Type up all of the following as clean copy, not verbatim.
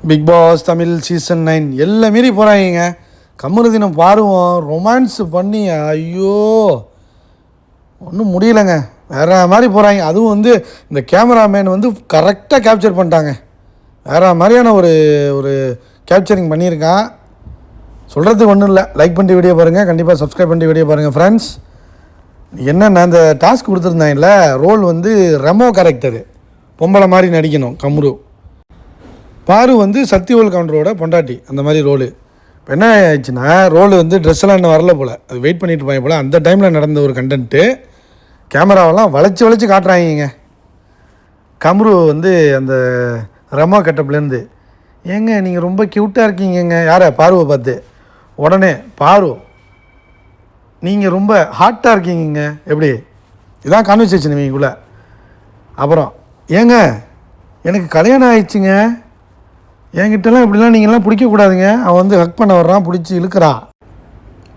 Big pass Tamil season 9 எல்லாம் மீறி போகிறாங்க. கமருதீனம் பாருவோம் ரொமான்ஸ் பண்ணி ஐயோ ஒன்றும் முடியலைங்க. வேறு மாதிரி போகிறாங்க. அதுவும் வந்து இந்த கேமராமேன் வந்து கரெக்டாக கேப்சர் பண்ணிட்டாங்க. வேறு மாதிரியான ஒரு ஒரு கேப்சரிங் பண்ணியிருக்கான். சொல்கிறதுக்கு ஒன்றும் இல்லை. லைக் பண்ணிட்டு வீடியோ பாருங்கள், கண்டிப்பாக சப்ஸ்கிரைப் பண்ணிட்டு வீடியோ பாருங்கள் ஃப்ரெண்ட்ஸ். என்னென்ன இந்த டாஸ்க் கொடுத்துருந்தாங்கல்ல, ரோல் வந்து ரெமோ கேரக்டரு, பொம்பளை மாதிரி நடிக்கணும். கம்ரு பாரு வந்து சக்திவேல் கவுண்டரோட பொண்டாட்டி, அந்த மாதிரி ரோலு. இப்போ என்ன ஆயிடுச்சுன்னா, ரோல் வந்து ட்ரெஸ்ஸெல்லாம் இன்னும் வரல போல், அது வெயிட் பண்ணிட்டு இருப்பாங்க போல். அந்த டைமில் நடந்த ஒரு கண்டென்ட்டு கேமராவெல்லாம் வளைச்சி வளைச்சி காட்டுறாங்க. கம்ரு வந்து அந்த ரெமோ கெட்டப்லேருந்து, ஏங்க நீங்கள் ரொம்ப க்யூட்டாக இருக்கீங்கங்க, யாரை பாருவை பார்த்து. உடனே பாரு நீங்கள் ரொம்ப ஹாட்டாக இருக்கீங்க, எப்படி இதான் கான்வர்சேஷன் இவங்களுக்குள்ள. அப்புறம் ஏங்க எனக்கு கல்யாணம் ஆயிடுச்சுங்க, என்கிட்டலாம் இப்படிலாம் நீங்கள்லாம் பிடிக்கக்கூடாதுங்க. அவன் வந்து ஹக் பண்ண வர்றான், பிடிச்சி இழுக்கிறா.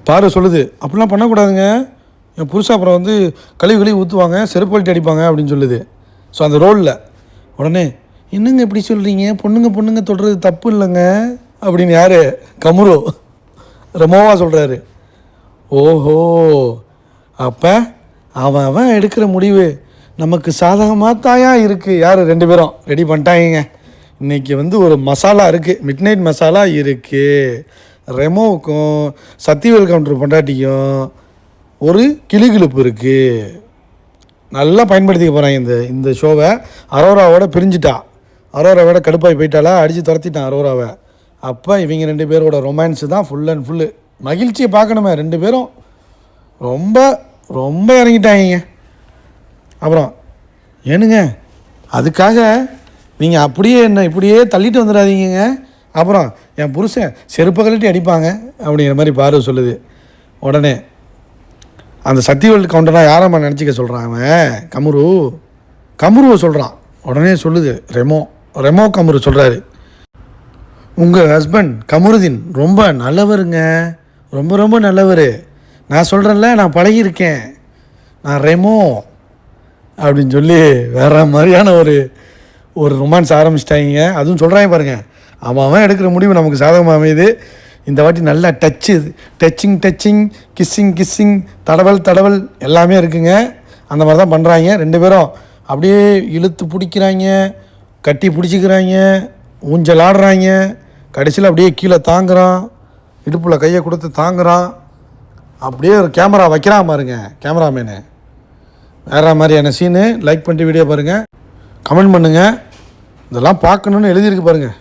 பாரு சொல்லுது, அப்படிலாம் பண்ணக்கூடாதுங்க, என் புருஷன் அப்புறம் வந்து கழுவி ஊற்றுவாங்க, செருப்பல்ட்டி அடிப்பாங்க அப்படின்னு சொல்லுது. ஸோ அந்த ரோலில் உடனே என்னங்க இப்படி சொல்கிறீங்க, பொண்ணுங்க தொடுறது தப்பு இல்லைங்க அப்படின்னு யார், கம்ரு ரெமோவா சொல்கிறாரு. ஓஹோ, அப்போ அவன் எடுக்கிற முடிவு நமக்கு சாதகமாக தாயா இருக்குது. யார், ரெண்டு பேரும் ரெடி பண்ணிட்டாங்க. இன்றைக்கி வந்து ஒரு மசாலா இருக்குது, மிட் நைட் மசாலா இருக்குது. ரெமோவுக்கும் சக்திவேல் கவுண்டர் பொண்டாட்டிக்கும் ஒரு கிளுகிழுப்பு இருக்குது. நல்லா பயன்படுத்திக்க போகிறாங்க இந்த ஷோவை. அரோராவோட பிரிஞ்சுட்டா, அரோராவோட கடுப்பாகி போயிட்டாலா, அடித்து துரத்திட்டான் அரோராவை. அப்போ இவங்க ரெண்டு பேரோட ரொமான்ஸு தான் ஃபுல் அண்ட் ஃபுல்லு. மகிழ்ச்சியை பார்க்கணுமே, ரெண்டு பேரும் ரொம்ப ரொம்ப இறங்கிட்டாங்க. அப்புறம் ஏனுங்க அதுக்காக நீங்கள் அப்படியே என்ன இப்படியே தள்ளிட்டு வந்துடாதீங்க, அப்புறம் என் புருஷன் செருப்பை கழட்டி அடிப்பாங்க அப்படிங்கிற மாதிரி பாரு சொல்லுது. உடனே அந்த சக்திவேல் கவுண்டராக யாரம்மா நினச்சிக்க சொல்கிறான் அவன், கம்ருவை சொல்கிறான். உடனே சொல்லுது ரெமோ கம்ரு சொல்கிறாரு, உங்கள் ஹஸ்பண்ட் கமருதீன் ரொம்ப நல்லவருங்க, ரொம்ப ரொம்ப நல்லவர். நான் சொல்கிறேன்ல, நான் பழகியிருக்கேன், நான் ரெமோ அப்படின்னு சொல்லி வேறு மாதிரியான ஒரு ரொமான்ஸ் ஆரம்பிச்சிட்டாங்க. அதுவும் சொல்கிறாங்க பாருங்கள், அவன் எடுக்கிற முடிவு நமக்கு சாதகமாக அமையுது. இந்த வாட்டி நல்லா டச்சிங் கிஸ்ஸிங் தடவல் எல்லாமே இருக்குங்க. அந்த மாதிரி தான் பண்ணுறாங்க. ரெண்டு பேரும் அப்படியே இழுத்து பிடிக்கிறாங்க, கட்டி பிடிச்சிக்கிறாங்க, ஊஞ்சல் ஆடுறாங்க. கடைசியில் அப்படியே கீழே தாங்குறான், இடுப்பில் கையை கொடுத்து தாங்குறான். அப்படியே ஒரு கேமரா வைக்கிறான் பாருங்க கேமராமேனு. வேறு மாதிரியான சீனு. லைக் பண்ணிட்டு வீடியோ பாருங்கள், கமெண்ட் பண்ணுங்கள். இதெல்லாம் பார்க்கணுன்னு எழுதியிருக்கு பாருங்கள்.